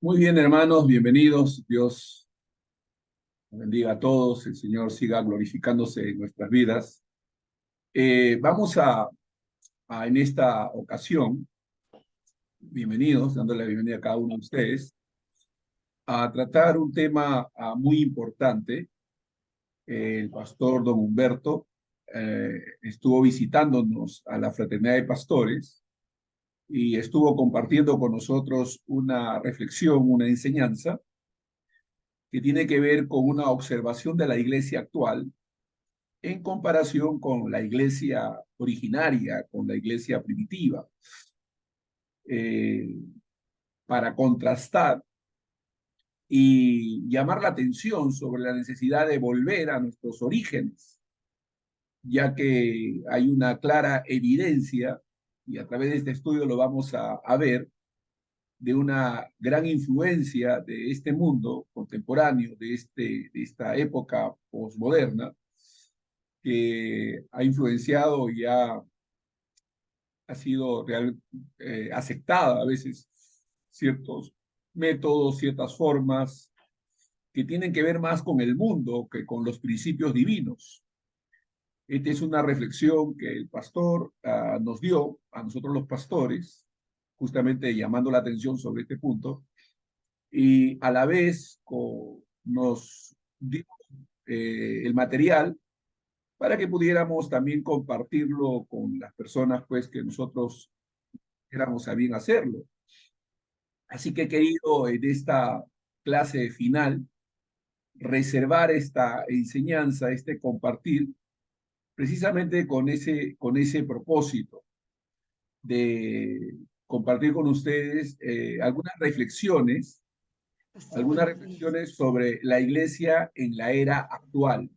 Muy bien, hermanos, bienvenidos. Dios bendiga a todos. El Señor siga glorificándose en nuestras vidas. Vamos en esta ocasión, bienvenidos, dándole la bienvenida a cada uno de ustedes, a tratar un tema muy importante. El pastor don Humberto estuvo visitándonos a la Fraternidad de Pastores y estuvo compartiendo con nosotros una reflexión, una enseñanza que tiene que ver con una observación de la iglesia actual en comparación con la iglesia originaria, con la iglesia primitiva, eh, para contrastar y llamar la atención sobre la necesidad de volver a nuestros orígenes, ya que hay una clara evidencia, y a través de este estudio lo vamos a ver, de una gran influencia de este mundo contemporáneo, de esta época posmoderna, que ha influenciado y ha sido aceptada a veces ciertos métodos, ciertas formas que tienen que ver más con el mundo que con los principios divinos. Esta es una reflexión que el pastor nos dio a nosotros los pastores, justamente llamando la atención sobre este punto, y a la vez nos dio el material para que pudiéramos también compartirlo con las personas pues que nosotros éramos a bien hacerlo. Así que he querido en esta clase final reservar esta enseñanza, este compartir, precisamente con ese propósito de compartir con ustedes algunas reflexiones sobre la iglesia en la era actual.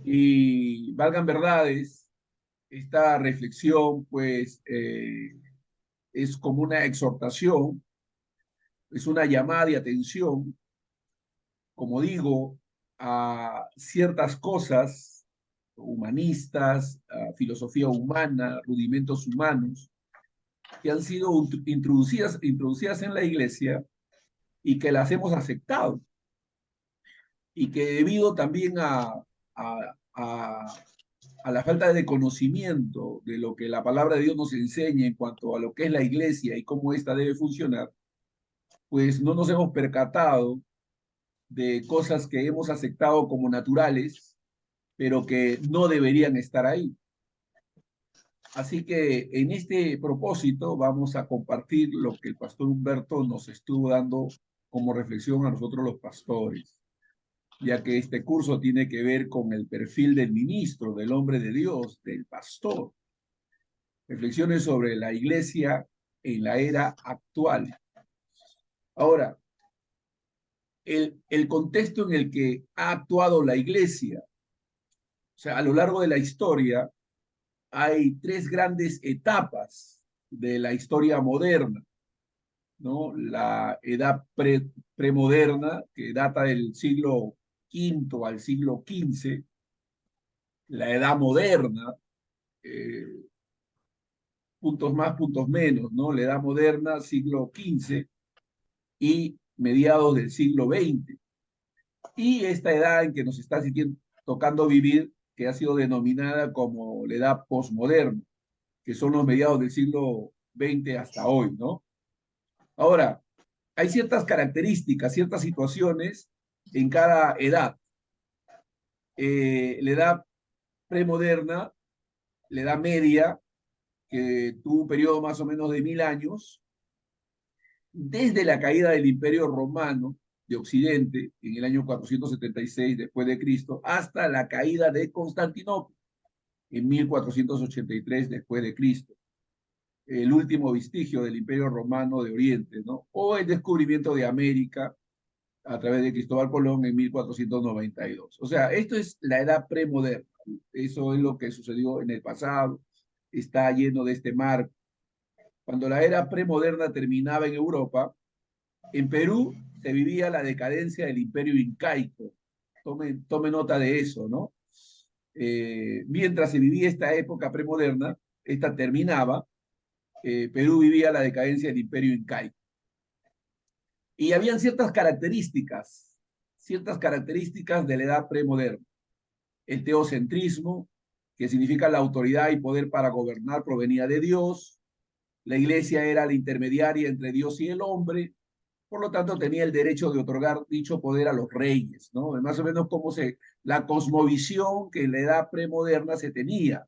Y valgan verdades, esta reflexión pues es como una exhortación, es una llamada de atención, como digo, a ciertas cosas humanistas, a filosofía humana, rudimentos humanos, que han sido introducidas en la iglesia y que las hemos aceptado, y que debido también a, a, a la falta de conocimiento de lo que la palabra de Dios nos enseña en cuanto a lo que es la iglesia y cómo ésta debe funcionar, pues no nos hemos percatado de cosas que hemos aceptado como naturales, pero que no deberían estar ahí. Así que en este propósito vamos a compartir lo que el pastor Humberto nos estuvo dando como reflexión a nosotros los pastores, ya que este curso tiene que ver con el perfil del ministro, del hombre de Dios, del pastor. Reflexiones sobre la iglesia en la era actual. Ahora, el contexto en el que ha actuado la iglesia, o sea, a lo largo de la historia, hay tres grandes etapas de la historia moderna, ¿no? La edad premoderna, que data del siglo V al siglo XV, la edad moderna, eh, puntos más, puntos menos, ¿no? La edad moderna, siglo XV y mediados del siglo XX. Y esta edad en que nos está tocando vivir, que ha sido denominada como la edad posmoderna, que son los mediados del siglo XX hasta hoy, ¿no? Ahora, hay ciertas características, ciertas situaciones en cada edad. La edad premoderna, la edad media, que tuvo un periodo más o menos de 1000 años, desde la caída del Imperio Romano de Occidente en el año 476 después de Cristo hasta la caída de Constantinopla en 1483 después de Cristo, el último vestigio del Imperio Romano de Oriente, ¿no? O el descubrimiento de América a través de Cristóbal Colón en 1492. O sea, esto es la edad premoderna. Eso es lo que sucedió en el pasado. Está lleno de este marco. Cuando la era premoderna terminaba en Europa, en Perú se vivía la decadencia del imperio incaico. Tome nota de eso, ¿no? Mientras se vivía esta época premoderna, esta terminaba, Perú vivía la decadencia del imperio incaico. Y habían ciertas características de la edad premoderna. El teocentrismo, que significa la autoridad y poder para gobernar provenía de Dios. La iglesia era la intermediaria entre Dios y el hombre, por lo tanto tenía el derecho de otorgar dicho poder a los reyes, ¿no? Más o menos como la cosmovisión que en la edad premoderna se tenía.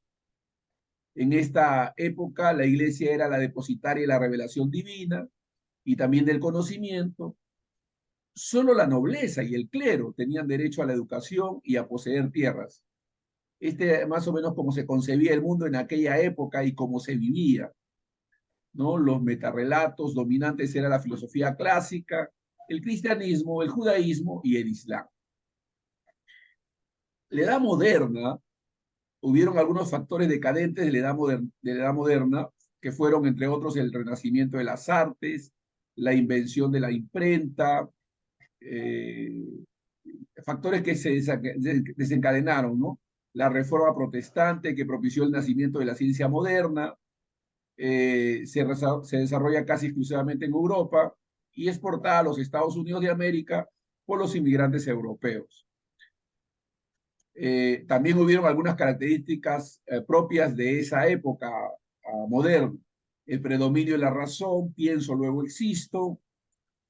En esta época la iglesia era la depositaria de la revelación divina y también del conocimiento. Solo la nobleza y el clero tenían derecho a la educación y a poseer tierras. Más o menos como se concebía el mundo en aquella época y cómo se vivía, ¿no? Los metarrelatos dominantes era la filosofía clásica, el cristianismo, el judaísmo y el islam. La edad moderna, hubieron algunos factores decadentes de la edad moderna, que fueron, entre otros, el renacimiento de las artes, la invención de la imprenta, eh, factores que se desencadenaron, ¿no? La reforma protestante que propició el nacimiento de la ciencia moderna, se desarrolla casi exclusivamente en Europa y exportada a los Estados Unidos de América por los inmigrantes europeos. También hubieron algunas características propias de esa época moderna. El predominio de la razón, pienso, luego existo.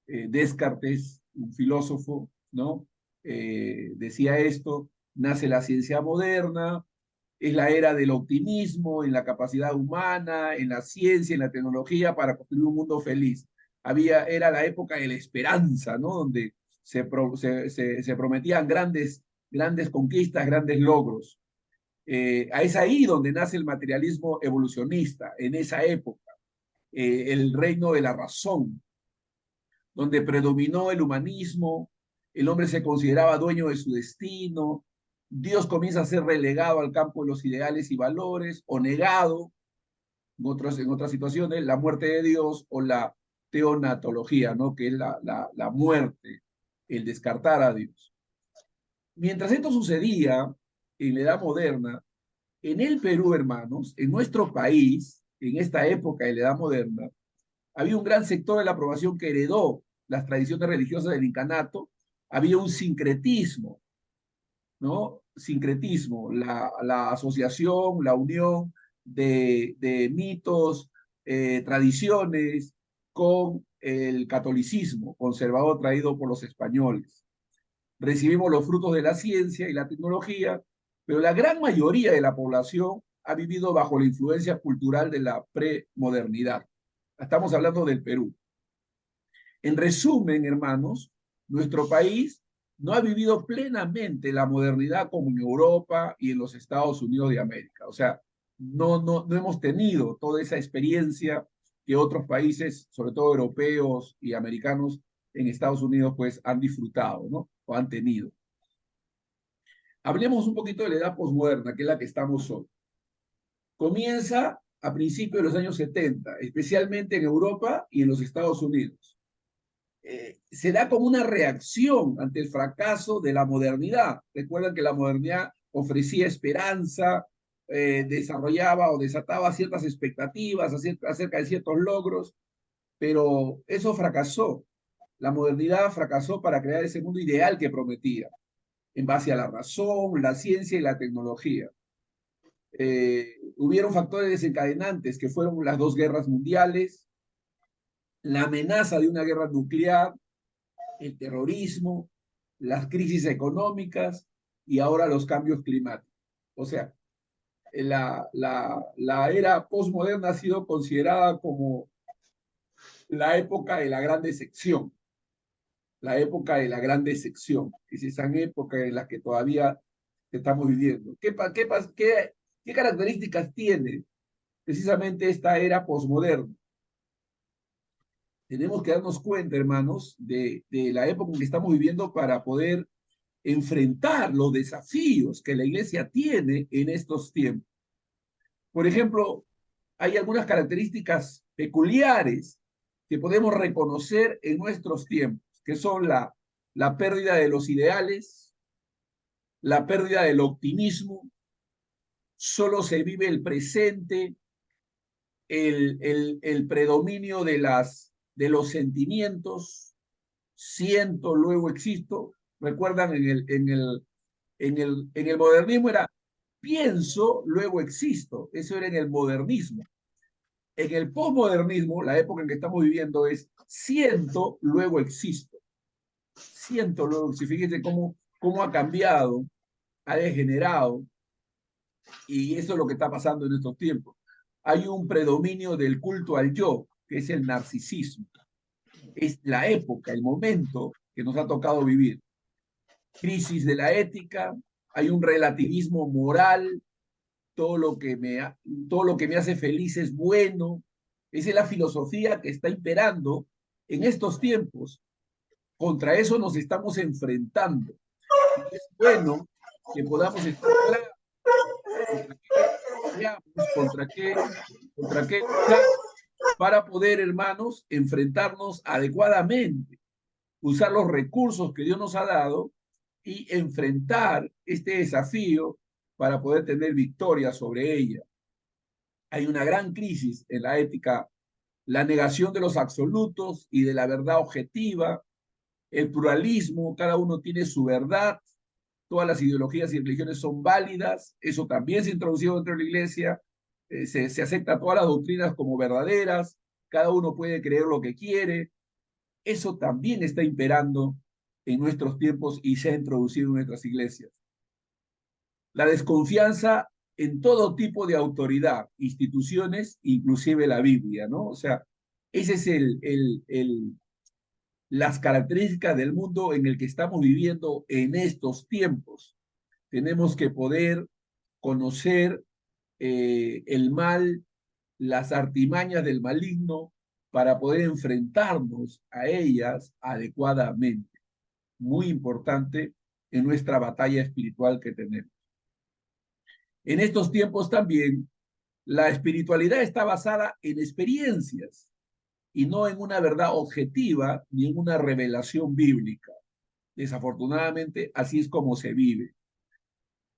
Descartes, un filósofo, ¿no? Decía esto, nace la ciencia moderna, es la era del optimismo en la capacidad humana, en la ciencia, en la tecnología para construir un mundo feliz. Era la época de la esperanza, ¿no? Donde se prometían grandes conquistas, grandes logros. Es ahí donde nace el materialismo evolucionista, en esa época, el reino de la razón, donde predominó el humanismo, el hombre se consideraba dueño de su destino, Dios comienza a ser relegado al campo de los ideales y valores o negado en otras situaciones, la muerte de Dios o la teonatología, ¿no? Que es la muerte, el descartar a Dios. Mientras esto sucedía en la Edad Moderna, en el Perú, hermanos, en nuestro país, en esta época de la Edad Moderna, había un gran sector de la población que heredó las tradiciones religiosas del incanato, había un sincretismo, ¿no? Sincretismo, la asociación, la unión de mitos, tradiciones con el catolicismo conservador traído por los españoles. Recibimos los frutos de la ciencia y la tecnología, pero la gran mayoría de la población ha vivido bajo la influencia cultural de la premodernidad. Estamos hablando del Perú. En resumen, hermanos, nuestro país no ha vivido plenamente la modernidad como en Europa y en los Estados Unidos de América. O sea, no hemos tenido toda esa experiencia que otros países, sobre todo europeos y americanos, en Estados Unidos, pues han disfrutado, ¿no? O han tenido. Hablemos un poquito de la edad posmoderna, que es la que estamos hoy. Comienza a principios de los años 70, especialmente en Europa y en los Estados Unidos. Se da como una reacción ante el fracaso de la modernidad. Recuerdan que la modernidad ofrecía esperanza, desarrollaba o desataba ciertas expectativas acerca de ciertos logros, pero eso fracasó. La modernidad fracasó para crear ese mundo ideal que prometía, en base a la razón, la ciencia y la tecnología. Hubieron factores desencadenantes que fueron las dos guerras mundiales, la amenaza de una guerra nuclear, el terrorismo, las crisis económicas y ahora los cambios climáticos. O sea, la era postmoderna ha sido considerada como la época de la gran decepción, la época de la gran decepción, es esa época en la que todavía estamos viviendo. ¿Qué características tiene precisamente esta era postmoderna? Tenemos que darnos cuenta, hermanos, de la época en que estamos viviendo para poder enfrentar los desafíos que la iglesia tiene en estos tiempos. Por ejemplo, hay algunas características peculiares que podemos reconocer en nuestros tiempos, que son la pérdida de los ideales, la pérdida del optimismo, solo se vive el presente, el predominio de los sentimientos, siento, luego existo. Recuerdan, en el modernismo era pienso, luego existo. Eso era en el modernismo. En el posmodernismo, la época en que estamos viviendo es siento, luego existo. Siento, luego existo. Fíjense cómo ha cambiado, ha degenerado, y eso es lo que está pasando en estos tiempos. Hay un predominio del culto al yo, que es el narcisismo. Es la época, el momento que nos ha tocado vivir. Crisis de la ética, hay un relativismo moral, todo lo que todo lo que me hace feliz es bueno. Esa es la filosofía que está imperando en estos tiempos. Contra eso nos estamos enfrentando. Y es bueno que podamos estar claros contra qué peleamos, contra qué luchamos, para poder, hermanos, enfrentarnos adecuadamente, usar los recursos que Dios nos ha dado y enfrentar este desafío para poder tener victoria sobre ella. Hay una gran crisis en la ética, la negación de los absolutos y de la verdad objetiva, el pluralismo, cada uno tiene su verdad, todas las ideologías y religiones son válidas, eso también se ha introducido dentro de la iglesia, se acepta todas las doctrinas como verdaderas, cada uno puede creer lo que quiere, eso también está imperando en nuestros tiempos y se ha introducido en nuestras iglesias. La desconfianza en todo tipo de autoridad, instituciones, inclusive la Biblia, ¿no? O sea, ese es las características del mundo en el que estamos viviendo en estos tiempos. Tenemos que poder conocer el mal, las artimañas del maligno, para poder enfrentarnos a ellas adecuadamente. Muy importante en nuestra batalla espiritual que tenemos. En estos tiempos también, la espiritualidad está basada en experiencias y no en una verdad objetiva ni en una revelación bíblica. Desafortunadamente, así es como se vive.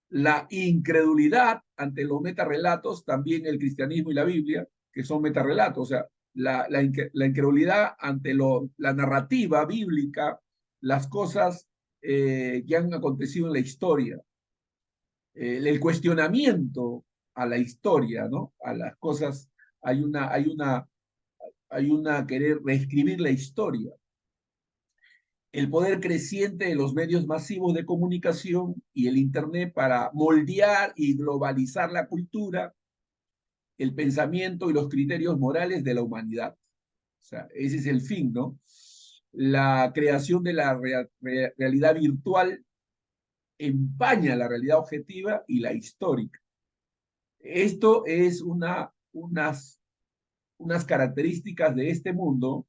La incredulidad ante los metarrelatos, también el cristianismo y la Biblia, que son metarrelatos, o sea, la incredulidad ante la narrativa bíblica, las cosas que han acontecido en la historia, el cuestionamiento a la historia, ¿no? A las cosas, hay una querer reescribir la historia. El poder creciente de los medios masivos de comunicación y el Internet para moldear y globalizar la cultura, el pensamiento y los criterios morales de la humanidad. O sea, ese es el fin, ¿no? La creación de la realidad virtual empaña la realidad objetiva y la histórica. Esto es unas características de este mundo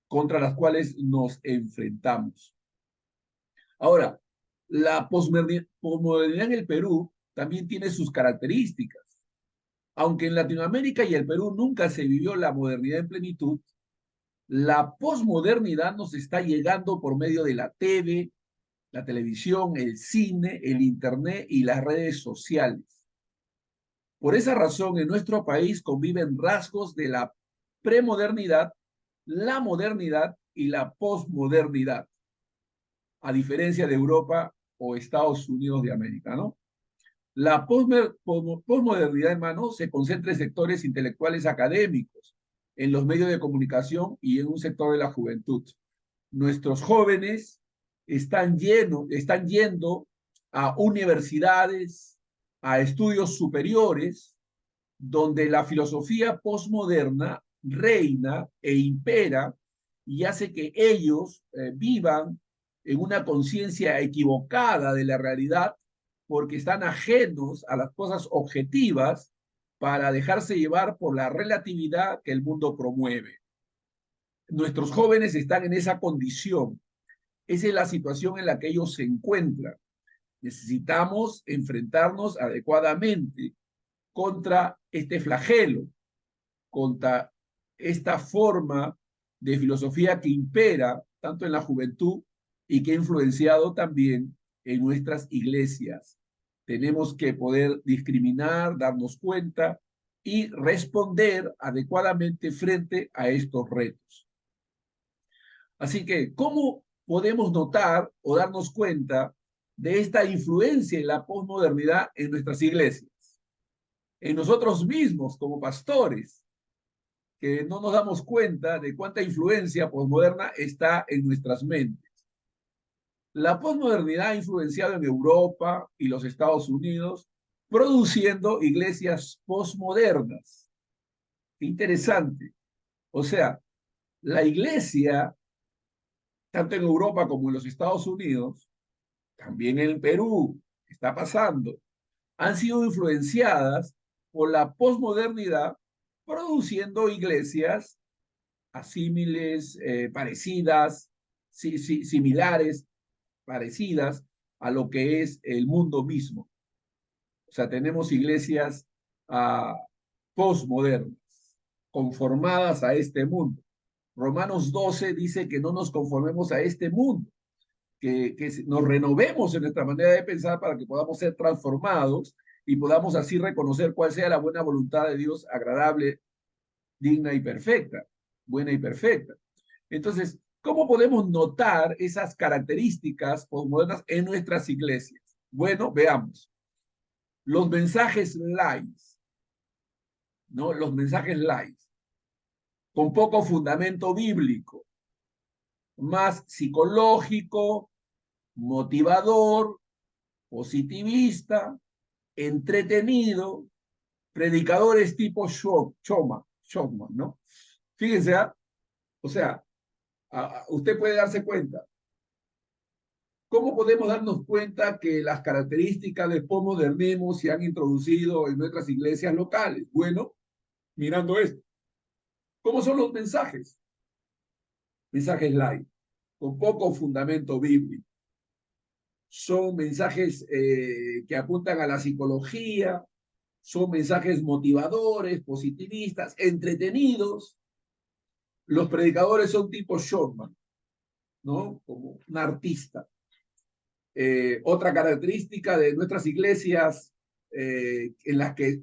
contra las cuales nos enfrentamos. Ahora, la posmodernidad en el Perú también tiene sus características. Aunque en Latinoamérica y el Perú nunca se vivió la modernidad en plenitud, la posmodernidad nos está llegando por medio de la TV, la televisión, el cine, el Internet y las redes sociales. Por esa razón, en nuestro país conviven rasgos de la premodernidad, la modernidad y la posmodernidad, a diferencia de Europa o Estados Unidos de América, ¿no? La posmodernidad, hermano, se concentra en sectores intelectuales académicos, en los medios de comunicación y en un sector de la juventud. Nuestros jóvenes están yendo a universidades, a estudios superiores, donde la filosofía posmoderna reina e impera y hace que ellos vivan en una conciencia equivocada de la realidad porque están ajenos a las cosas objetivas para dejarse llevar por la relatividad que el mundo promueve. Nuestros jóvenes están en esa condición. Esa es la situación en la que ellos se encuentran. Necesitamos enfrentarnos adecuadamente contra este flagelo, contra esta forma de filosofía que impera tanto en la juventud y que ha influenciado también en nuestras iglesias. Tenemos que poder discriminar, darnos cuenta y responder adecuadamente frente a estos retos. Así que, ¿cómo podemos notar o darnos cuenta de esta influencia en la posmodernidad en nuestras iglesias? En nosotros mismos como pastores, que no nos damos cuenta de cuánta influencia posmoderna está en nuestras mentes. La posmodernidad ha influenciado en Europa y los Estados Unidos, produciendo iglesias posmodernas. Qué interesante. O sea, la iglesia, tanto en Europa como en los Estados Unidos, también en Perú, está pasando, han sido influenciadas por la posmodernidad, produciendo iglesias asímiles, parecidas, similares, parecidas a lo que es el mundo mismo. O sea, tenemos iglesias uh, postmodernas, conformadas a este mundo. Romanos 12 dice que no nos conformemos a este mundo, que nos renovemos en nuestra manera de pensar para que podamos ser transformados y podamos así reconocer cuál sea la buena voluntad de Dios, agradable, digna y perfecta, buena y perfecta. Entonces, ¿cómo podemos notar esas características postmodernas en nuestras iglesias? Bueno, veamos. Los mensajes light, ¿no? Los mensajes light, con poco fundamento bíblico, más psicológico, motivador, positivista, entretenido, predicadores tipo Showman, ¿no? Fíjense, ¿eh? O sea, usted puede darse cuenta. ¿Cómo podemos darnos cuenta que las características del posmodernismo se han introducido en nuestras iglesias locales? Bueno, mirando esto. ¿Cómo son los mensajes? Mensajes light, con poco fundamento bíblico. Son mensajes que apuntan a la psicología, son mensajes motivadores, positivistas, entretenidos. Los predicadores son tipo showman, ¿no? Como un artista. Otra característica de nuestras iglesias en las que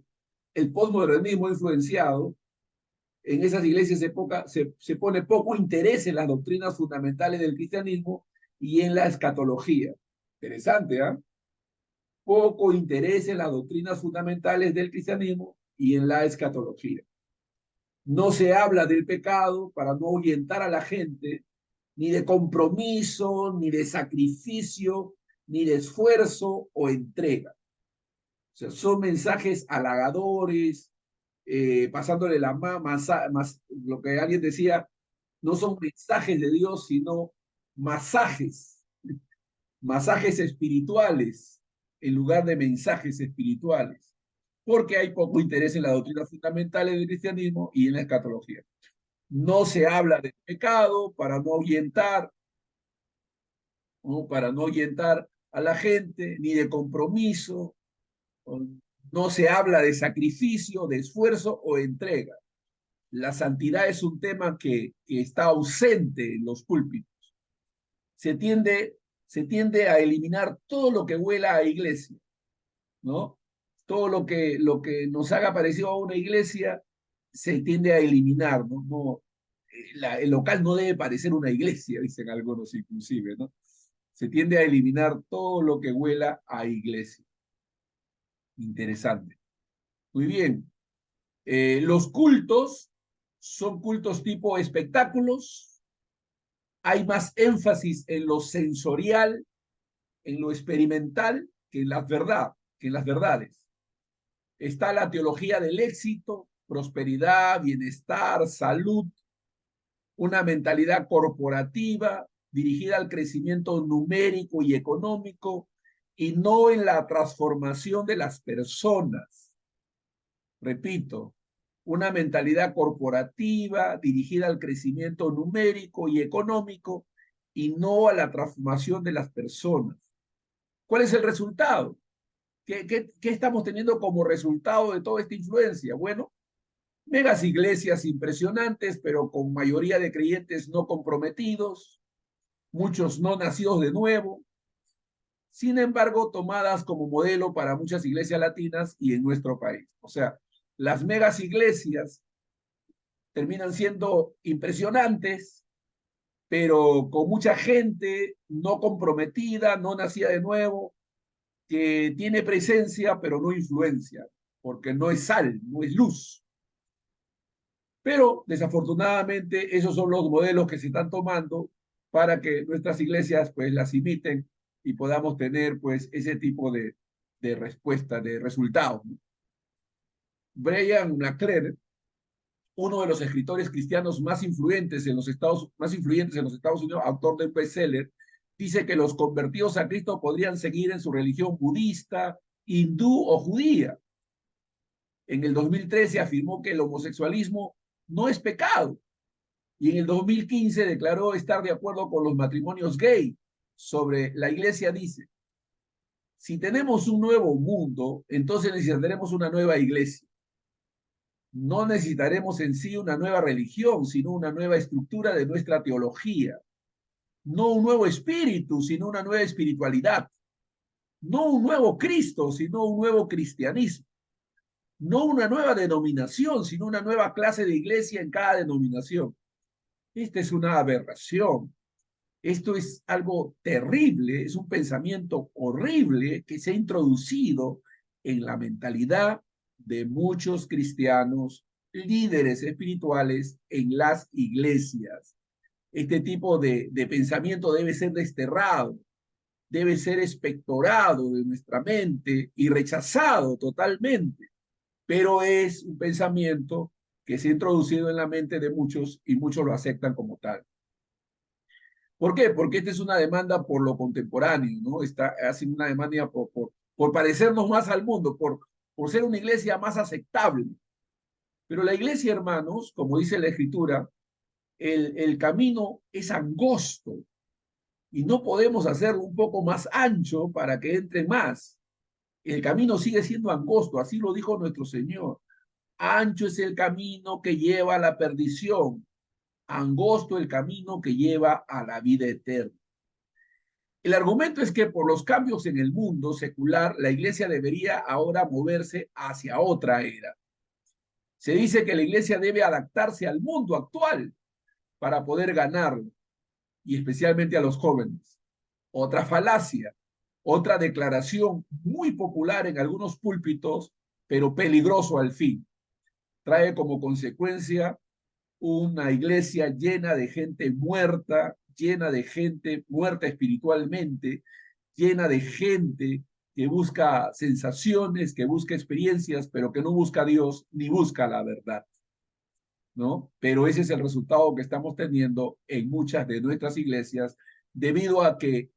el posmodernismo ha influenciado, en esas iglesias se pone poco interés en las doctrinas fundamentales del cristianismo y en la escatología. Interesante, ¿ah? ¿Eh? Poco interés en las doctrinas fundamentales del cristianismo y en la escatología. No se habla del pecado para no ahuyentar a la gente, ni de compromiso, ni de sacrificio, ni de esfuerzo o entrega. O sea, son mensajes halagadores, pasándole la más, lo que alguien decía, no son mensajes de Dios, sino masajes, masajes espirituales, en lugar de mensajes espirituales, porque hay poco interés en las doctrinas fundamentales del cristianismo y en la escatología. No se habla del pecado para no ahuyentar, ¿no? Para no ahuyentar a la gente, ni de compromiso, no se habla de sacrificio, de esfuerzo o entrega. La santidad es un tema que está ausente en los púlpitos. Se tiende a eliminar todo lo que huela a iglesia, ¿no? Todo lo que nos haga parecido a una iglesia se tiende a eliminar, ¿no? El local no debe parecer una iglesia, dicen algunos inclusive, ¿no? Se tiende a eliminar todo lo que huela a iglesia. Interesante. Muy bien. Los cultos son cultos tipo espectáculos. Hay más énfasis en lo sensorial, en lo experimental, que en que en las verdades. Está la teología del éxito, prosperidad, bienestar, salud, una mentalidad corporativa dirigida al crecimiento numérico y económico y no en la transformación de las personas. Repito, una mentalidad corporativa dirigida al crecimiento numérico y económico y no a la transformación de las personas. ¿Cuál es el resultado? ¿Qué estamos teniendo como resultado de toda esta influencia? Bueno, megas iglesias impresionantes, pero con mayoría de creyentes no comprometidos, muchos no nacidos de nuevo, sin embargo, tomadas como modelo para muchas iglesias latinas y en nuestro país. O sea, las megas iglesias terminan siendo impresionantes, pero con mucha gente no comprometida, no nacida de nuevo, que tiene presencia, pero no influencia, porque no es sal, no es luz. Pero desafortunadamente esos son los modelos que se están tomando para que nuestras iglesias pues las imiten y podamos tener pues ese tipo de respuesta, de resultados, ¿no? Brian McClure, uno de los escritores cristianos más influyentes en los Estados Unidos, autor de un bestseller, dice que los convertidos a Cristo podrían seguir en su religión budista, hindú o judía. En el 2013 afirmó que el homosexualismo no es pecado y en el 2015 declaró estar de acuerdo con los matrimonios gay. Sobre la iglesia dice, si tenemos un nuevo mundo, entonces necesitaremos una nueva iglesia. No necesitaremos en sí una nueva religión, sino una nueva estructura de nuestra teología. No un nuevo espíritu, sino una nueva espiritualidad. No un nuevo Cristo, sino un nuevo cristianismo. No una nueva denominación, sino una nueva clase de iglesia en cada denominación. Esta es una aberración. Esto es algo terrible, es un pensamiento horrible que se ha introducido en la mentalidad de muchos cristianos, líderes espirituales en las iglesias. Este tipo de pensamiento debe ser desterrado, debe ser expectorado de nuestra mente y rechazado totalmente, pero es un pensamiento que se ha introducido en la mente de muchos y muchos lo aceptan como tal. ¿Por qué? Porque esta es una demanda por lo contemporáneo, ¿no? Está haciendo una demanda por parecernos más al mundo, por ser una iglesia más aceptable. Pero la iglesia, hermanos, como dice la Escritura, el camino es angosto y no podemos hacerlo un poco más ancho para que entre más. El camino sigue siendo angosto, así lo dijo nuestro Señor. Ancho es el camino que lleva a la perdición, angosto el camino que lleva a la vida eterna. El argumento es que por los cambios en el mundo secular, la iglesia debería ahora moverse hacia otra era. Se dice que la iglesia debe adaptarse al mundo actual para poder ganarlo, y especialmente a los jóvenes. Otra falacia, otra declaración muy popular en algunos púlpitos, pero peligroso al fin. Trae como consecuencia una iglesia llena de gente muerta, llena de gente muerta espiritualmente, llena de gente que busca sensaciones, que busca experiencias, pero que no busca a Dios ni busca la verdad, ¿no? Pero ese es el resultado que estamos teniendo en muchas de nuestras iglesias debido a que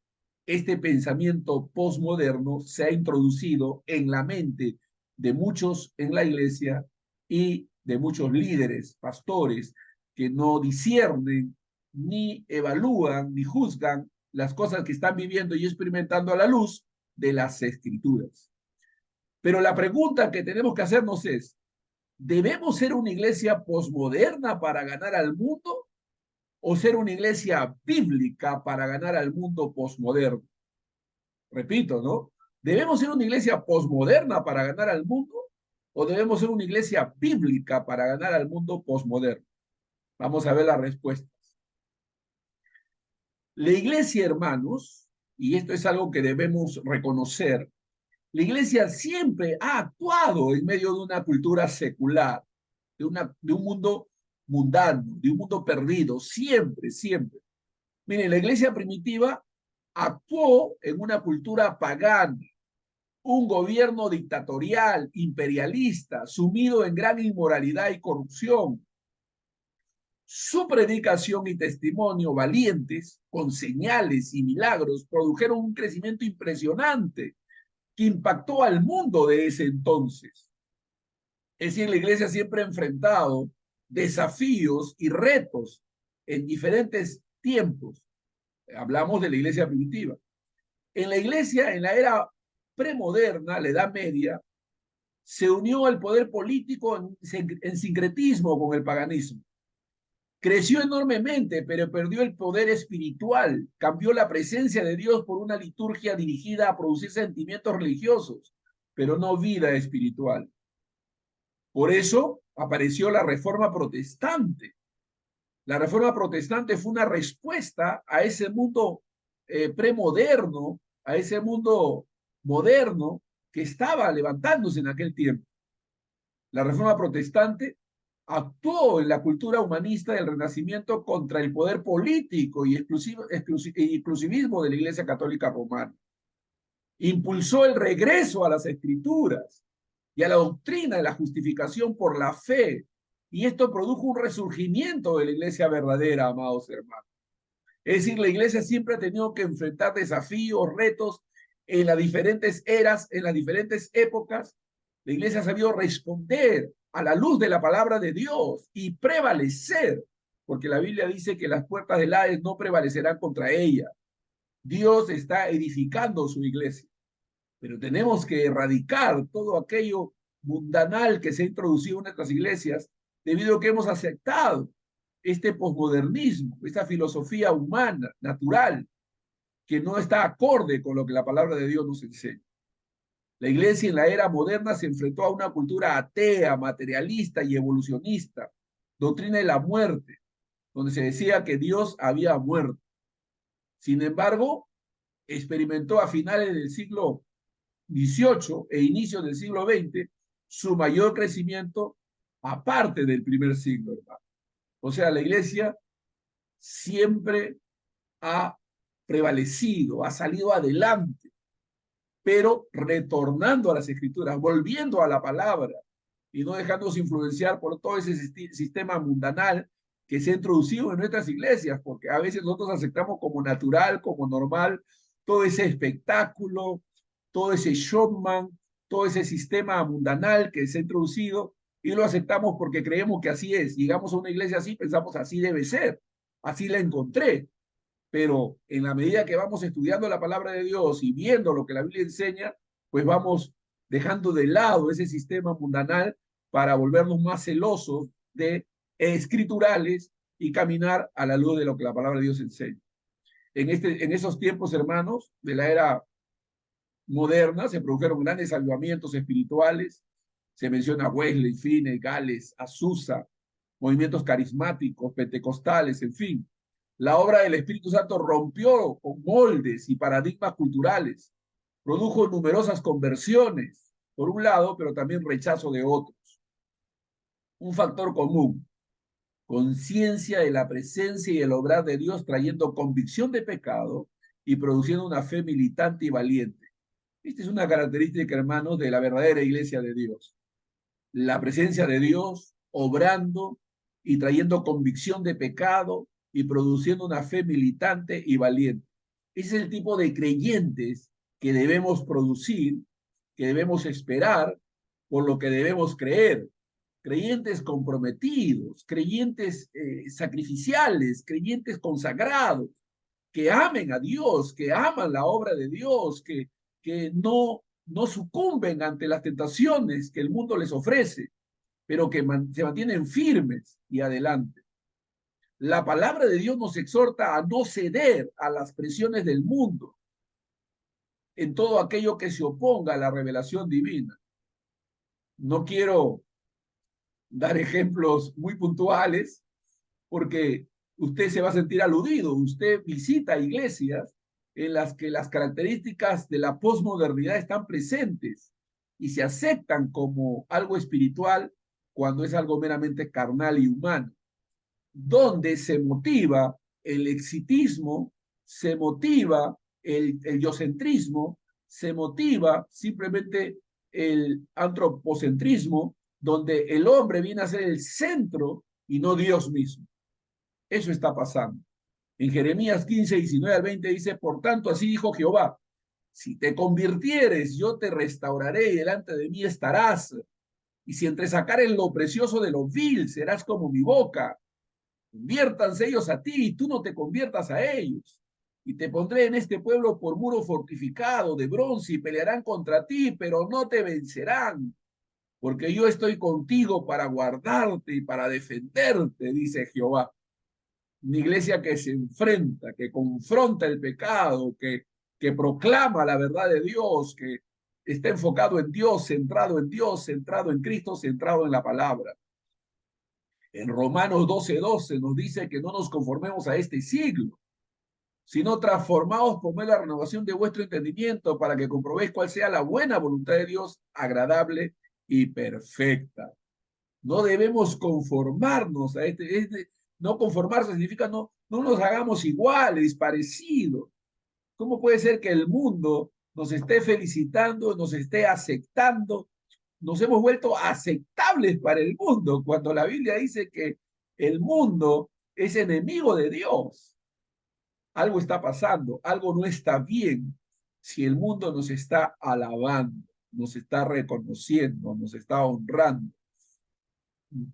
este pensamiento postmoderno se ha introducido en la mente de muchos en la iglesia y de muchos líderes, pastores, que no disciernen, ni evalúan, ni juzgan las cosas que están viviendo y experimentando a la luz de las escrituras. Pero la pregunta que tenemos que hacernos es, ¿debemos ser una iglesia posmoderna para ganar al mundo o ser una iglesia bíblica para ganar al mundo posmoderno? Repito, ¿no? ¿Debemos ser una iglesia posmoderna para ganar al mundo o debemos ser una iglesia bíblica para ganar al mundo posmoderno? Vamos a ver las respuestas. La iglesia, hermanos, y esto es algo que debemos reconocer, la iglesia siempre ha actuado en medio de una cultura secular, de un mundo mundano, de un mundo perdido, siempre, siempre. Miren, la iglesia primitiva actuó en una cultura pagana, un gobierno dictatorial, imperialista, sumido en gran inmoralidad y corrupción. Su predicación y testimonio valientes, con señales y milagros, produjeron un crecimiento impresionante que impactó al mundo de ese entonces. Es decir, la iglesia siempre ha enfrentado desafíos y retos en diferentes tiempos. Hablamos de la iglesia primitiva. En la iglesia, en la era premoderna, la Edad Media, se unió al poder político en sincretismo con el paganismo. Creció enormemente, pero perdió el poder espiritual. Cambió la presencia de Dios por una liturgia dirigida a producir sentimientos religiosos, pero no vida espiritual. Por eso apareció la Reforma Protestante, La Reforma Protestante fue una respuesta a ese mundo premoderno, a ese mundo moderno que estaba levantándose en aquel tiempo. La Reforma Protestante actuó en la cultura humanista del Renacimiento contra el poder político y exclusivismo de la Iglesia Católica Romana. Impulsó el regreso a las Escrituras y a la doctrina de la justificación por la fe. Y esto produjo un resurgimiento de la iglesia verdadera, amados hermanos. Es decir, la iglesia siempre ha tenido que enfrentar desafíos, retos en las diferentes eras, en las diferentes épocas. La iglesia ha sabido responder a la luz de la palabra de Dios y prevalecer, porque la Biblia dice que las puertas del Hades no prevalecerán contra ella. Dios está edificando su iglesia, pero tenemos que erradicar todo aquello mundanal que se ha introducido en nuestras iglesias debido a que hemos aceptado este posmodernismo, esta filosofía humana, natural, que no está acorde con lo que la palabra de Dios nos enseña. La iglesia en la era moderna se enfrentó a una cultura atea, materialista y evolucionista, doctrina de la muerte, donde se decía que Dios había muerto. Sin embargo, experimentó a finales del siglo XVIII e inicios del siglo XX su mayor crecimiento aparte del primer siglo, hermano. O sea, la iglesia siempre ha prevalecido, ha salido adelante, pero retornando a las escrituras, volviendo a la palabra y no dejándose influenciar por todo ese sistema mundanal que se ha introducido en nuestras iglesias, porque a veces nosotros aceptamos como natural, como normal, todo ese espectáculo, todo ese showman, todo ese sistema mundanal que se ha introducido y lo aceptamos porque creemos que así es. Llegamos a una iglesia así, pensamos así debe ser, así la encontré. Pero en la medida que vamos estudiando la palabra de Dios y viendo lo que la Biblia enseña, pues vamos dejando de lado ese sistema mundanal para volvernos más celosos de escriturales y caminar a la luz de lo que la palabra de Dios enseña. En esos tiempos, hermanos, de la era moderna, se produjeron grandes avivamientos espirituales. Se menciona a Wesley, Finney, Gales, Azusa, movimientos carismáticos, pentecostales, en fin. La obra del Espíritu Santo rompió con moldes y paradigmas culturales, produjo numerosas conversiones, por un lado, pero también rechazo de otros. Un factor común, conciencia de la presencia y el obrar de Dios, trayendo convicción de pecado y produciendo una fe militante y valiente. Esta es una característica, hermanos, de la verdadera iglesia de Dios. La presencia de Dios obrando y trayendo convicción de pecado y produciendo una fe militante y valiente. Ese es el tipo de creyentes que debemos producir, que debemos esperar, por lo que debemos creer. Creyentes comprometidos, creyentes sacrificiales, creyentes consagrados, que amen a Dios, que aman la obra de Dios, que no sucumben ante las tentaciones que el mundo les ofrece, pero que se mantienen firmes y adelante. La palabra de Dios nos exhorta a no ceder a las presiones del mundo en todo aquello que se oponga a la revelación divina. No quiero dar ejemplos muy puntuales porque usted se va a sentir aludido. Usted visita iglesias en las que las características de la posmodernidad están presentes y se aceptan como algo espiritual cuando es algo meramente carnal y humano, donde se motiva el exitismo, se motiva el yocentrismo, se motiva simplemente el antropocentrismo, donde el hombre viene a ser el centro y no Dios mismo. Eso está pasando. En Jeremías 15, 19 al 20 dice, por tanto, así dijo Jehová, si te convirtieres, yo te restauraré y delante de mí estarás. Y si entresacares lo precioso de lo vil, serás como mi boca. Conviértanse ellos a ti y tú no te conviertas a ellos. Y te pondré en este pueblo por muro fortificado de bronce y pelearán contra ti, pero no te vencerán, porque yo estoy contigo para guardarte y para defenderte, dice Jehová. Una iglesia que se enfrenta, que confronta el pecado, que proclama la verdad de Dios, que está enfocado en Dios, centrado en Cristo, centrado en la palabra. En Romanos 12:12 nos dice que no nos conformemos a este siglo, sino transformaos por medio de la renovación de vuestro entendimiento para que comprobéis cuál sea la buena voluntad de Dios, agradable y perfecta. No debemos conformarnos a no conformarse significa no nos hagamos iguales, parecidos. ¿Cómo puede ser que el mundo nos esté felicitando, nos esté aceptando? Nos hemos vuelto aceptables para el mundo cuando la Biblia dice que el mundo es enemigo de Dios. Algo está pasando, algo no está bien si el mundo nos está alabando, nos está reconociendo, nos está honrando.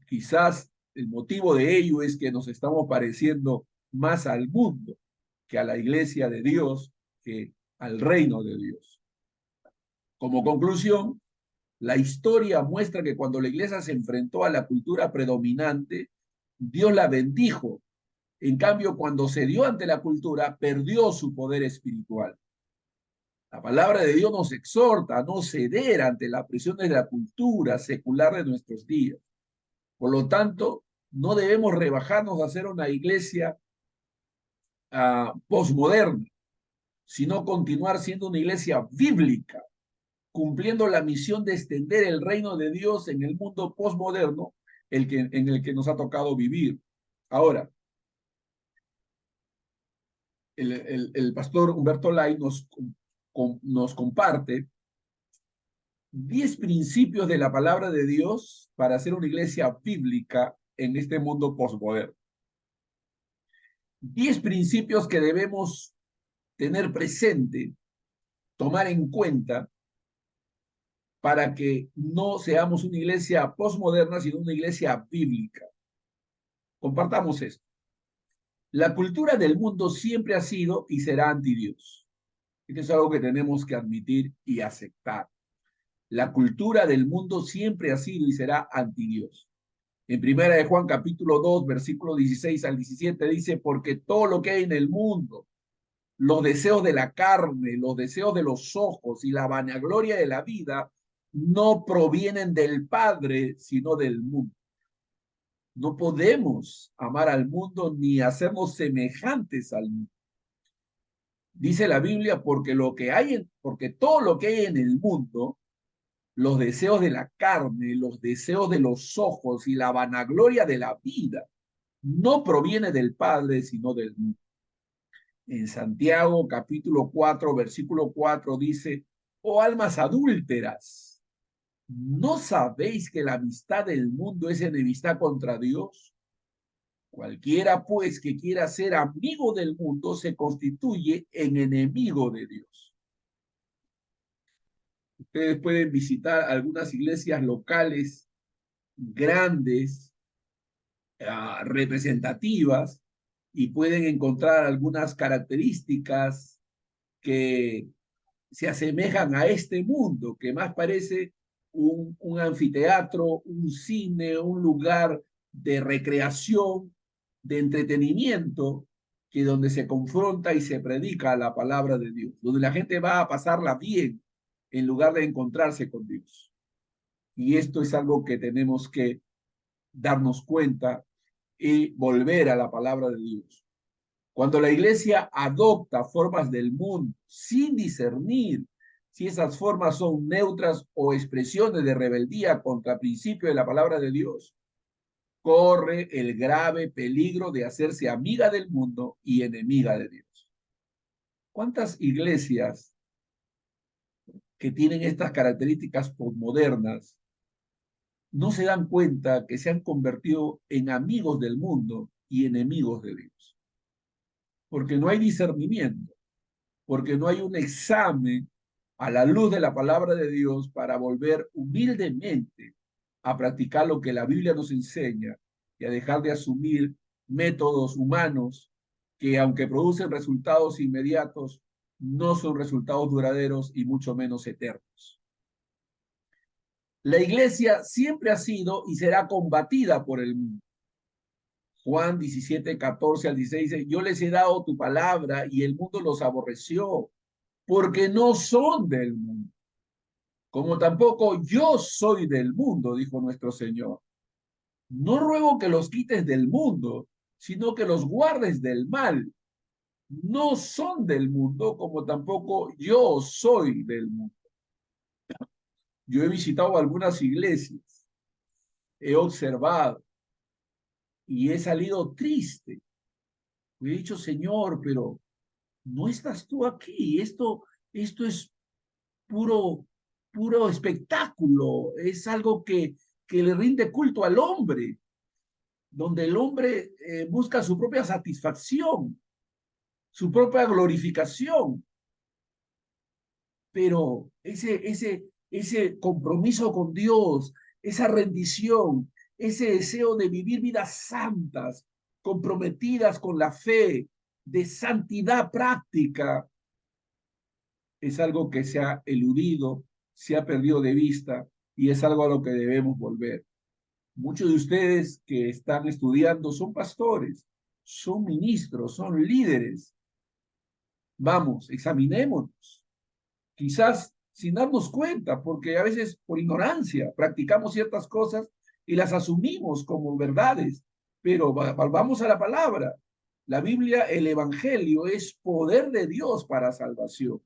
Quizás el motivo de ello es que nos estamos pareciendo más al mundo que a la iglesia de Dios, que al reino de Dios. Como conclusión, la historia muestra que cuando la iglesia se enfrentó a la cultura predominante, Dios la bendijo. En cambio, cuando se dio ante la cultura, perdió su poder espiritual. La palabra de Dios nos exhorta a no ceder ante la presión de la cultura secular de nuestros días. Por lo tanto, no debemos rebajarnos a ser una iglesia postmoderna, sino continuar siendo una iglesia bíblica, cumpliendo la misión de extender el reino de Dios en el mundo postmoderno en el que nos ha tocado vivir. Ahora, el pastor Humberto Lai nos comparte 10 principios de la palabra de Dios para hacer una iglesia bíblica en este mundo postmoderno. 10 principios que debemos tener presente, tomar en cuenta para que no seamos una iglesia postmoderna, sino una iglesia bíblica. Compartamos esto. La cultura del mundo siempre ha sido y será anti Dios. Esto es algo que tenemos que admitir y aceptar. La cultura del mundo siempre ha sido y será anti Dios. En primera de Juan capítulo 2, versículo 16 al 17 dice, porque todo lo que hay en el mundo, los deseos de la carne, los deseos de los ojos y la vanagloria de la vida, no provienen del Padre, sino del mundo. No podemos amar al mundo ni hacernos semejantes al mundo. Dice la Biblia, porque todo lo que hay en el mundo, los deseos de la carne, los deseos de los ojos y la vanagloria de la vida, no proviene del Padre, sino del mundo. En Santiago capítulo 4, versículo 4 dice, oh almas adúlteras, ¿no sabéis que la amistad del mundo es enemistad contra Dios? Cualquiera pues que quiera ser amigo del mundo se constituye en enemigo de Dios. Ustedes pueden visitar algunas iglesias locales grandes, representativas, y pueden encontrar algunas características que se asemejan a este mundo, que más parece un anfiteatro, un cine, un lugar de recreación, de entretenimiento, que donde se confronta y se predica la palabra de Dios, donde la gente va a pasarla bien en lugar de encontrarse con Dios. Y esto es algo que tenemos que darnos cuenta y volver a la palabra de Dios. Cuando la iglesia adopta formas del mundo sin discernir si esas formas son neutras o expresiones de rebeldía contra el principio de la palabra de Dios, corre el grave peligro de hacerse amiga del mundo y enemiga de Dios. ¿Cuántas iglesias que tienen estas características postmodernas no se dan cuenta que se han convertido en amigos del mundo y enemigos de Dios? Porque no hay discernimiento, porque no hay un examen a la luz de la palabra de Dios para volver humildemente a practicar lo que la Biblia nos enseña y a dejar de asumir métodos humanos que, aunque producen resultados inmediatos, no son resultados duraderos y mucho menos eternos. La iglesia siempre ha sido y será combatida por el mundo. Juan 17, 14 al 16 dice, yo les he dado tu palabra y el mundo los aborreció, porque no son del mundo, como tampoco yo soy del mundo, dijo nuestro Señor. No ruego que los quites del mundo, sino que los guardes del mal. No son del mundo, como tampoco yo soy del mundo. Yo he visitado algunas iglesias, he observado y he salido triste. He dicho, Señor, pero no estás tú aquí. Esto es puro, puro espectáculo. Es algo que le rinde culto al hombre, donde el hombre busca su propia satisfacción, su propia glorificación. Pero ese compromiso con Dios, esa rendición, ese deseo de vivir vidas santas, comprometidas con la fe, de santidad práctica, es algo que se ha eludido, se ha perdido de vista y es algo a lo que debemos volver. Muchos de ustedes que están estudiando son pastores, son ministros, son líderes. Vamos, examinémonos. Quizás sin darnos cuenta, porque a veces por ignorancia practicamos ciertas cosas y las asumimos como verdades, pero vamos a la palabra. La Biblia, el Evangelio es poder de Dios para salvación.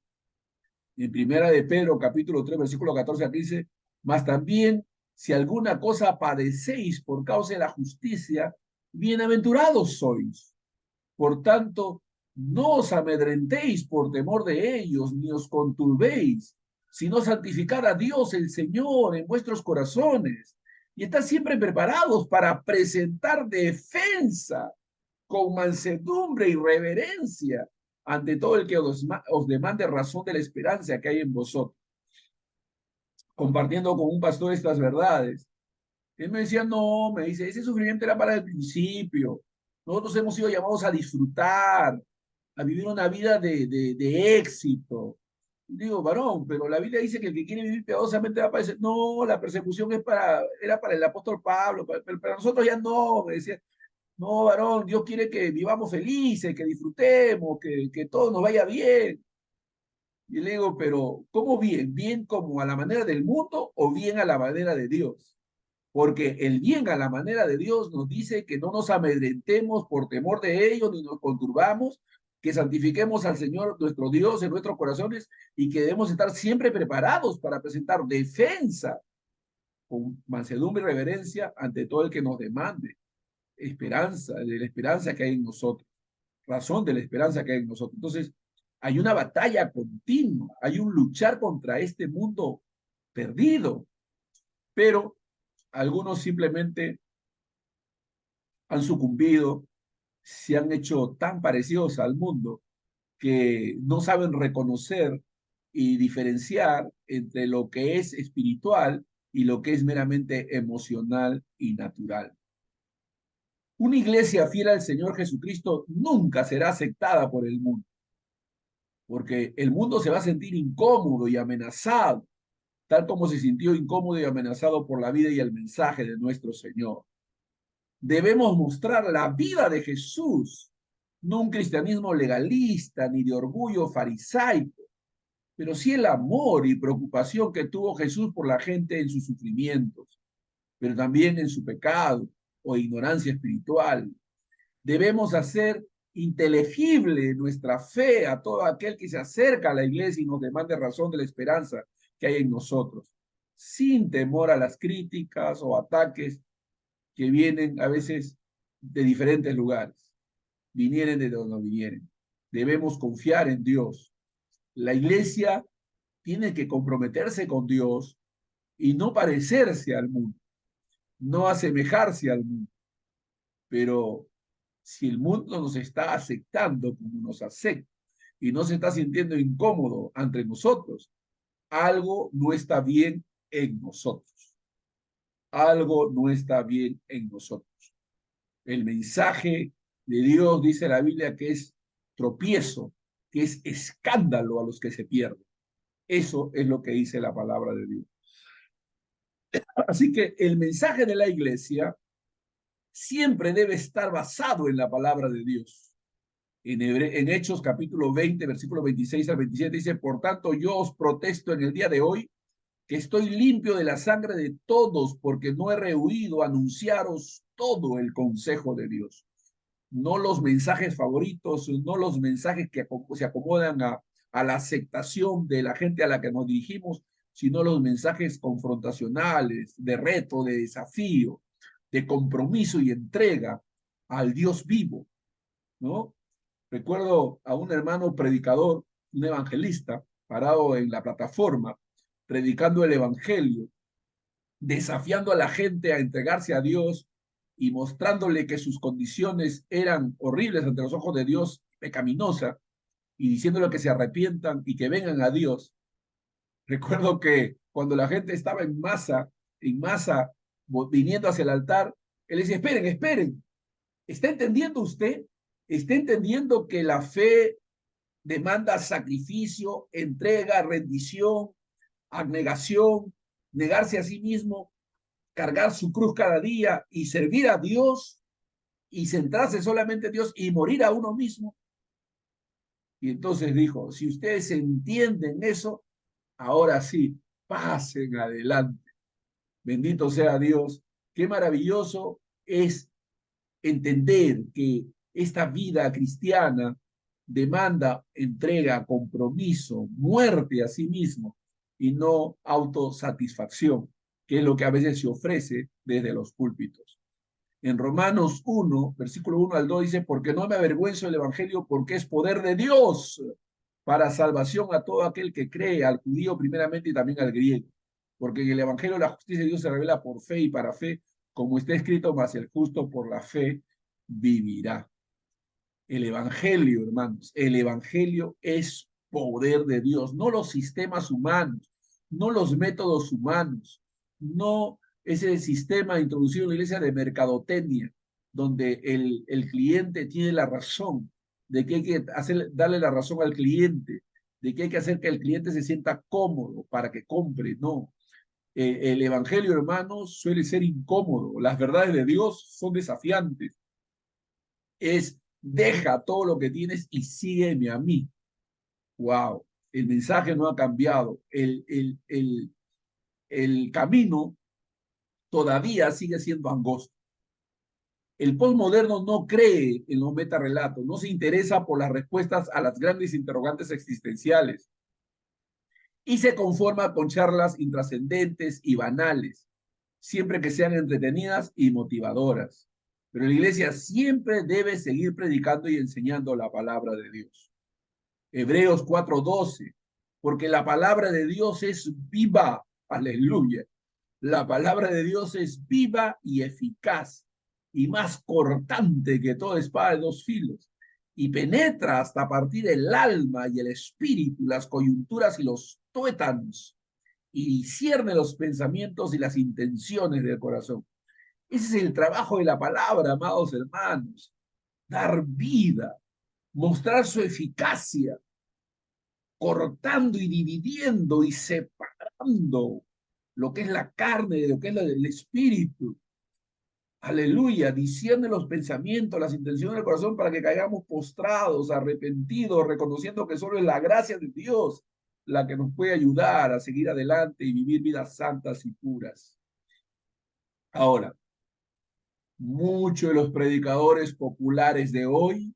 En primera de Pedro, capítulo 3, versículo 14 aquí dice, mas también si alguna cosa padecéis por causa de la justicia, bienaventurados sois. Por tanto, no os amedrentéis por temor de ellos, ni os conturbéis, sino santificad a Dios el Señor en vuestros corazones y estad siempre preparados para presentar defensa con mansedumbre y reverencia ante todo el que os demande razón de la esperanza que hay en vosotros. Compartiendo con un pastor estas verdades, él me decía, no, me dice, ese sufrimiento era para el principio. Nosotros hemos sido llamados a disfrutar, a vivir una vida de éxito. Digo, varón, pero la Biblia dice que el que quiere vivir piadosamente va a padecer. No, la persecución era para el apóstol Pablo, pero para nosotros ya no, me decía. No, varón, Dios quiere que vivamos felices, que disfrutemos, que todo nos vaya bien. Y le digo, pero ¿cómo bien? ¿Bien como a la manera del mundo o bien a la manera de Dios? Porque el bien a la manera de Dios nos dice que no nos amedrentemos por temor de ellos ni nos conturbamos, que santifiquemos al Señor nuestro Dios en nuestros corazones y que debemos estar siempre preparados para presentar defensa con mansedumbre y reverencia ante todo el que nos demande esperanza, de la esperanza que hay en nosotros, razón de la esperanza que hay en nosotros. Entonces, hay una batalla continua, hay un luchar contra este mundo perdido, pero algunos simplemente han sucumbido, se han hecho tan parecidos al mundo que no saben reconocer y diferenciar entre lo que es espiritual y lo que es meramente emocional y natural. Una iglesia fiel al Señor Jesucristo nunca será aceptada por el mundo, porque el mundo se va a sentir incómodo y amenazado, tal como se sintió incómodo y amenazado por la vida y el mensaje de nuestro Señor. Debemos mostrar la vida de Jesús, no un cristianismo legalista ni de orgullo farisaico, pero sí el amor y preocupación que tuvo Jesús por la gente en sus sufrimientos, pero también en su pecado o ignorancia espiritual. Debemos hacer inteligible nuestra fe a todo aquel que se acerca a la iglesia y nos demande razón de la esperanza que hay en nosotros, sin temor a las críticas o ataques que vienen a veces de diferentes lugares, vinieren de donde no vinieren. Debemos confiar en Dios. La iglesia tiene que comprometerse con Dios y no parecerse al mundo, no asemejarse al mundo, pero si el mundo nos está aceptando como nos acepta y no se está sintiendo incómodo ante nosotros, algo no está bien en nosotros. Algo no está bien en nosotros. El mensaje de Dios dice la Biblia que es tropiezo, que es escándalo a los que se pierden. Eso es lo que dice la palabra de Dios. Así que el mensaje de la iglesia siempre debe estar basado en la palabra de Dios. En Hechos capítulo 20, versículo 26 al 27 dice, por tanto yo os protesto en el día de hoy que estoy limpio de la sangre de todos, porque no he rehuido anunciaros todo el consejo de Dios. No los mensajes favoritos, no los mensajes que se acomodan a la aceptación de la gente a la que nos dirigimos, sino los mensajes confrontacionales, de reto, de desafío, de compromiso y entrega al Dios vivo, ¿no? Recuerdo a un hermano predicador, un evangelista, parado en la plataforma, predicando el evangelio, desafiando a la gente a entregarse a Dios y mostrándole que sus condiciones eran horribles ante los ojos de Dios, pecaminosas, y diciéndole que se arrepientan y que vengan a Dios. Recuerdo que cuando la gente estaba en masa, viniendo hacia el altar, él decía, esperen, esperen, ¿está entendiendo usted? ¿Está entendiendo que la fe demanda sacrificio, entrega, rendición, abnegación, negarse a sí mismo, cargar su cruz cada día y servir a Dios y centrarse solamente en Dios y morir a uno mismo? Y entonces dijo, si ustedes entienden eso, ahora sí, pasen adelante. Bendito sea Dios. Qué maravilloso es entender que esta vida cristiana demanda entrega, compromiso, muerte a sí mismo y no autosatisfacción, que es lo que a veces se ofrece desde los púlpitos. En Romanos 1, versículo 1 al 2 dice, porque no me avergüenzo del Evangelio, porque es poder de Dios para salvación a todo aquel que cree, al judío primeramente y también al griego. Porque en el Evangelio la justicia de Dios se revela por fe y para fe, como está escrito, mas el justo por la fe vivirá. El Evangelio, hermanos, el Evangelio es poder de Dios, no los sistemas humanos, no los métodos humanos, no ese sistema introducido en la iglesia de mercadotecnia, donde el cliente tiene la razón, de que hay que darle la razón al cliente, de que hay que hacer que el cliente se sienta cómodo para que compre. No, el Evangelio, hermanos, suele ser incómodo, las verdades de Dios son desafiantes, es deja todo lo que tienes y sígueme a mí. Wow, el mensaje no ha cambiado, el camino todavía sigue siendo angosto. El postmoderno no cree en los metarrelatos, no se interesa por las respuestas a las grandes interrogantes existenciales y se conforma con charlas intrascendentes y banales, siempre que sean entretenidas y motivadoras. Pero la iglesia siempre debe seguir predicando y enseñando la palabra de Dios. Hebreos 4:12, porque la palabra de Dios es viva, aleluya. La palabra de Dios es viva y eficaz y más cortante que toda espada de dos filos y penetra hasta partir el alma y el espíritu, las coyunturas y los tuétanos y discierne los pensamientos y las intenciones del corazón. Ese es el trabajo de la palabra, amados hermanos, dar vida, mostrar su eficacia, cortando y dividiendo y separando lo que es la carne de lo que es el espíritu. Aleluya, discierne los pensamientos, las intenciones del corazón para que caigamos postrados, arrepentidos, reconociendo que solo es la gracia de Dios la que nos puede ayudar a seguir adelante y vivir vidas santas y puras. Ahora, muchos de los predicadores populares de hoy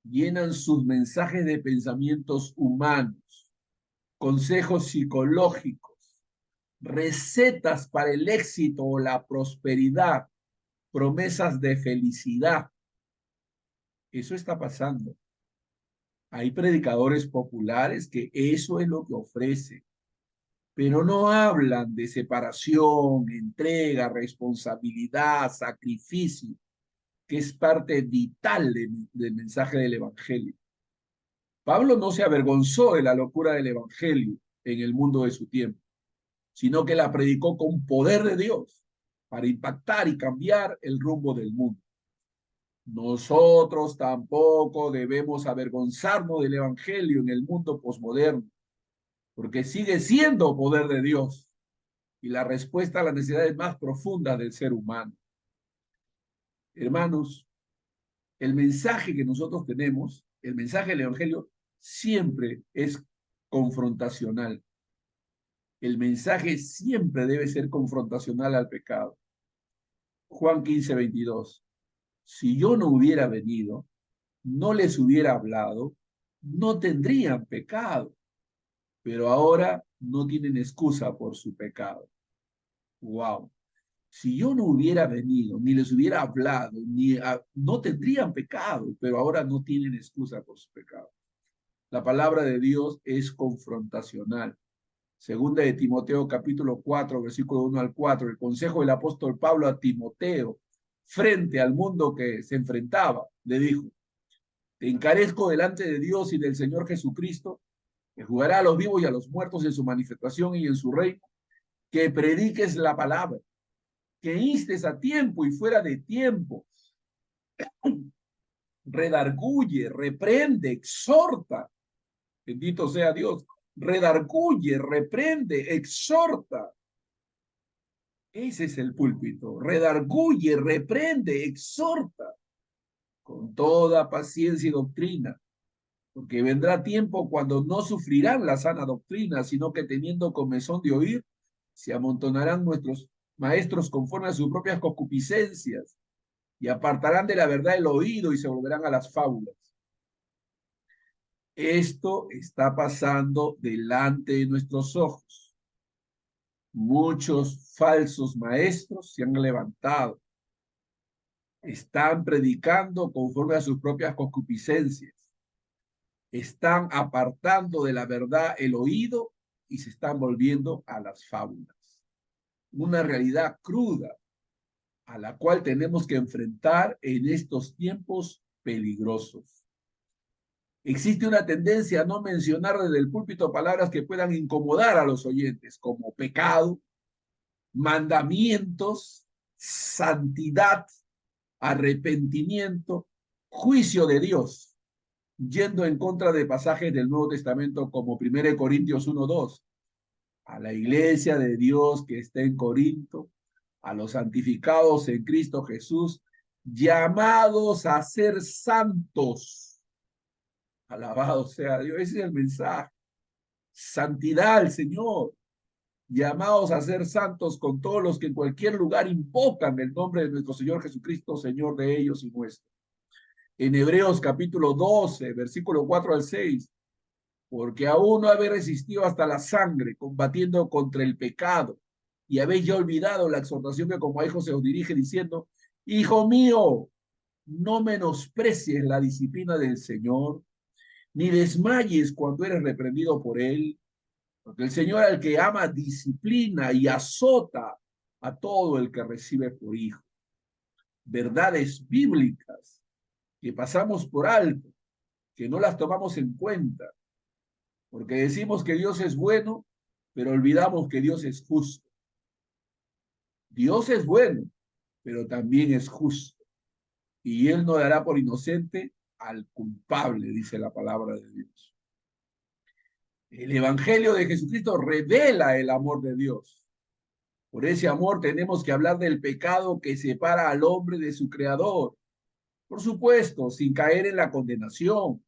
llenan sus mensajes de pensamientos humanos, consejos psicológicos, recetas para el éxito o la prosperidad, promesas de felicidad. Eso está pasando. Hay predicadores populares que eso es lo que ofrecen, pero no hablan de separación, entrega, responsabilidad, sacrificio, que es parte vital del mensaje del Evangelio. Pablo no se avergonzó de la locura del Evangelio en el mundo de su tiempo, sino que la predicó con poder de Dios para impactar y cambiar el rumbo del mundo. Nosotros tampoco debemos avergonzarnos del Evangelio en el mundo posmoderno, porque sigue siendo poder de Dios y la respuesta a las necesidades más profundas del ser humano. Hermanos, el mensaje que nosotros tenemos, el mensaje del Evangelio, siempre es confrontacional. El mensaje siempre debe ser confrontacional al pecado. Juan 15:22. Si yo no hubiera venido, no les hubiera hablado, no tendrían pecado, pero ahora no tienen excusa por su pecado. Wow. Si yo no hubiera venido, ni les hubiera hablado, no tendrían pecado, pero ahora no tienen excusa por su pecado. La palabra de Dios es confrontacional. Segunda de Timoteo capítulo 4, versículo 1 al 4, el consejo del apóstol Pablo a Timoteo frente al mundo que se enfrentaba, le dijo: te encarezco delante de Dios y del Señor Jesucristo, que jugará a los vivos y a los muertos en su manifestación y en su reino, que prediques la palabra, que instes a tiempo y fuera de tiempo, redarguye, reprende, exhorta. Bendito sea Dios. Redarguye, reprende, exhorta. Ese es el púlpito. Redarguye, reprende, exhorta con toda paciencia y doctrina, porque vendrá tiempo cuando no sufrirán la sana doctrina, sino que teniendo comezón de oír, se amontonarán nuestros maestros conforme a sus propias concupiscencias y apartarán de la verdad el oído y se volverán a las fábulas. Esto está pasando delante de nuestros ojos. Muchos falsos maestros se han levantado. Están predicando conforme a sus propias concupiscencias. Están apartando de la verdad el oído y se están volviendo a las fábulas. Una realidad cruda a la cual tenemos que enfrentar en estos tiempos peligrosos. Existe una tendencia a no mencionar desde el púlpito palabras que puedan incomodar a los oyentes, como pecado, mandamientos, santidad, arrepentimiento, juicio de Dios, yendo en contra de pasajes del Nuevo Testamento como 1 Corintios 1:2. A la iglesia de Dios que está en Corinto, a los santificados en Cristo Jesús, llamados a ser santos. Alabado sea Dios. Ese es el mensaje. Santidad al Señor. Llamados a ser santos con todos los que en cualquier lugar invocan el nombre de nuestro Señor Jesucristo, Señor de ellos y nuestro. En Hebreos capítulo 12, versículo 4 al 6, porque aún no habéis resistido hasta la sangre, combatiendo contra el pecado, y habéis ya olvidado la exhortación que como a hijos se os dirige, diciendo: hijo mío, no menosprecies la disciplina del Señor, ni desmayes cuando eres reprendido por él, porque el Señor al que ama disciplina y azota a todo el que recibe por hijo. Verdades bíblicas que pasamos por alto, que no las tomamos en cuenta, porque decimos que Dios es bueno, pero olvidamos que Dios es justo. Dios es bueno, pero también es justo, y Él no dará por inocente al culpable, dice la palabra de Dios. El Evangelio de Jesucristo revela el amor de Dios. Por ese amor tenemos que hablar del pecado que separa al hombre de su Creador. Por supuesto, sin caer en la condenación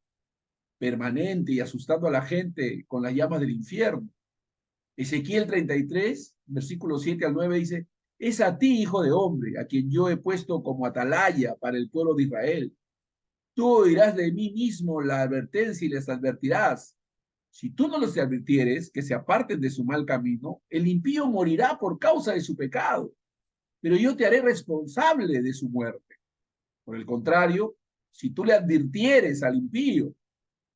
permanente y asustando a la gente con las llamas del infierno. Ezequiel 33, versículos 7 al 9 dice: es a ti, hijo de hombre, a quien yo he puesto como atalaya para el pueblo de Israel. Tú oirás de mí mismo la advertencia y les advertirás. Si tú no los advirtieres que se aparten de su mal camino, el impío morirá por causa de su pecado, pero yo te haré responsable de su muerte. Por el contrario, si tú le advirtieres al impío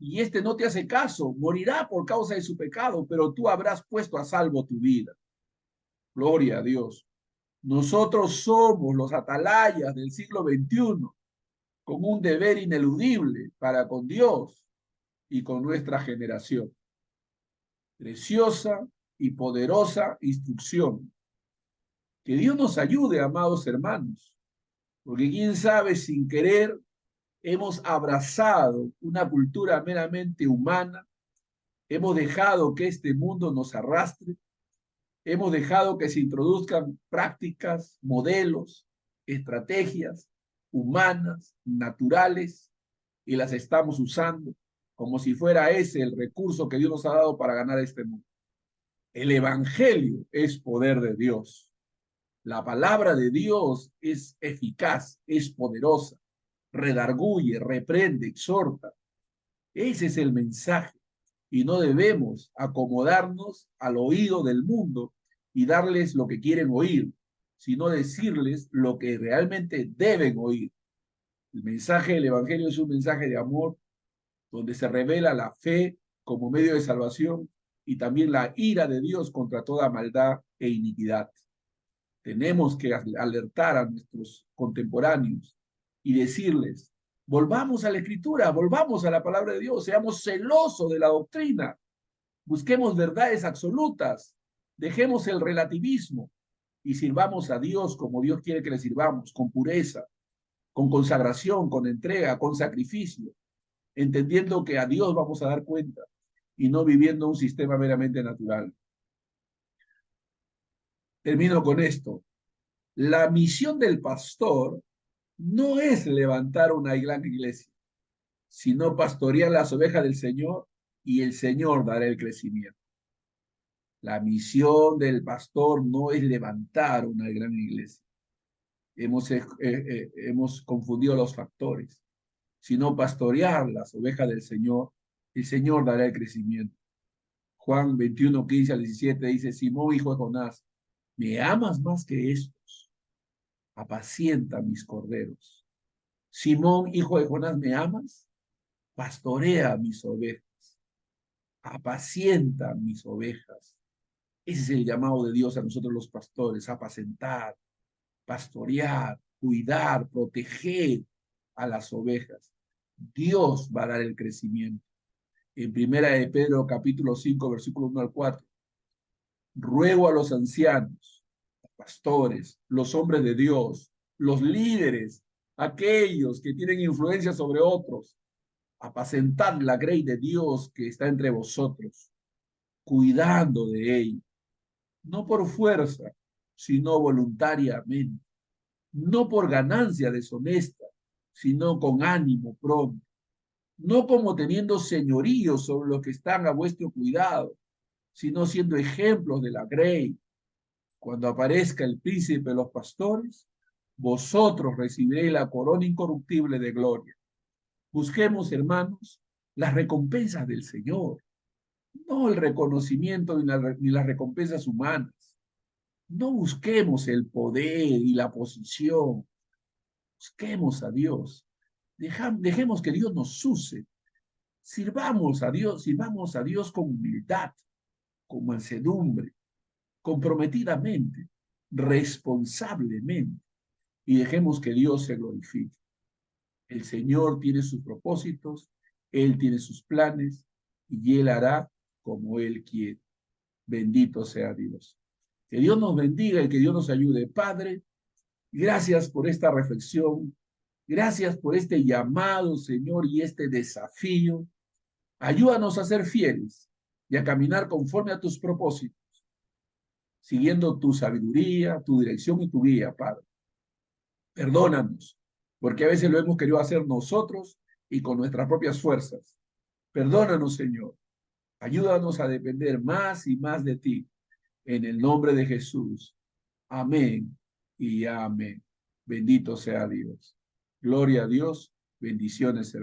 y éste no te hace caso, morirá por causa de su pecado, pero tú habrás puesto a salvo tu vida. Gloria a Dios. Nosotros somos los atalayas del siglo XXI, con un deber ineludible para con Dios y con nuestra generación. Preciosa y poderosa instrucción. Que Dios nos ayude, amados hermanos, porque quién sabe, sin querer, hemos abrazado una cultura meramente humana, hemos dejado que este mundo nos arrastre, hemos dejado que se introduzcan prácticas, modelos, estrategias humanas, naturales, y las estamos usando como si fuera ese el recurso que Dios nos ha dado para ganar este mundo. El evangelio es poder de Dios. La palabra de Dios es eficaz, es poderosa, redarguye, reprende, exhorta. Ese es el mensaje. Y no debemos acomodarnos al oído del mundo y darles lo que quieren oír, sino decirles lo que realmente deben oír. El mensaje del Evangelio es un mensaje de amor donde se revela la fe como medio de salvación y también la ira de Dios contra toda maldad e iniquidad. Tenemos que alertar a nuestros contemporáneos y decirles, volvamos a la Escritura, volvamos a la palabra de Dios, seamos celosos de la doctrina, busquemos verdades absolutas, dejemos el relativismo y sirvamos a Dios como Dios quiere que le sirvamos, con pureza, con consagración, con entrega, con sacrificio, entendiendo que a Dios vamos a dar cuenta y no viviendo un sistema meramente natural. Termino con esto. La misión del pastor no es levantar una gran iglesia, sino pastorear las ovejas del Señor y el Señor dará el crecimiento. La misión del pastor no es levantar una gran iglesia. Hemos confundido los factores, sino pastorear las ovejas del Señor, el Señor dará el crecimiento. Juan 21, 15 al 17 dice, Simón, hijo de Jonás, ¿me amas más que estos? Apacienta mis corderos. Simón, hijo de Jonás, ¿me amas? Pastorea mis ovejas. Apacienta mis ovejas. Ese es el llamado de Dios a nosotros los pastores, apacentar, pastorear, cuidar, proteger a las ovejas. Dios va a dar el crecimiento. En primera de Pedro, capítulo 5, versículo 1 al 4. Ruego a los ancianos, pastores, los hombres de Dios, los líderes, aquellos que tienen influencia sobre otros, apacentad la grey de Dios que está entre vosotros, cuidando de ella, no por fuerza, sino voluntariamente, no por ganancia deshonesta, sino con ánimo pronto, no como teniendo señorío sobre los que están a vuestro cuidado, sino siendo ejemplos de la grey. Cuando aparezca el príncipe de los pastores, vosotros recibiréis la corona incorruptible de gloria. Busquemos, hermanos, las recompensas del Señor, no el reconocimiento ni las recompensas humanas. No busquemos el poder y la posición, busquemos a Dios. Dejemos que Dios nos use. Sirvamos a Dios con humildad, con mansedumbre, comprometidamente, responsablemente, y dejemos que Dios se glorifique. El Señor tiene sus propósitos, Él tiene sus planes, y Él hará como Él quiere. Bendito sea Dios. Que Dios nos bendiga y que Dios nos ayude. Padre, gracias por esta reflexión. Gracias por este llamado, Señor, y este desafío. Ayúdanos a ser fieles y a caminar conforme a tus propósitos, siguiendo tu sabiduría, tu dirección y tu guía, Padre. Perdónanos, porque a veces lo hemos querido hacer nosotros y con nuestras propias fuerzas. Perdónanos, Señor. Ayúdanos a depender más y más de ti. En el nombre de Jesús. Amén y amén. Bendito sea Dios. Gloria a Dios. Bendiciones, hermanos.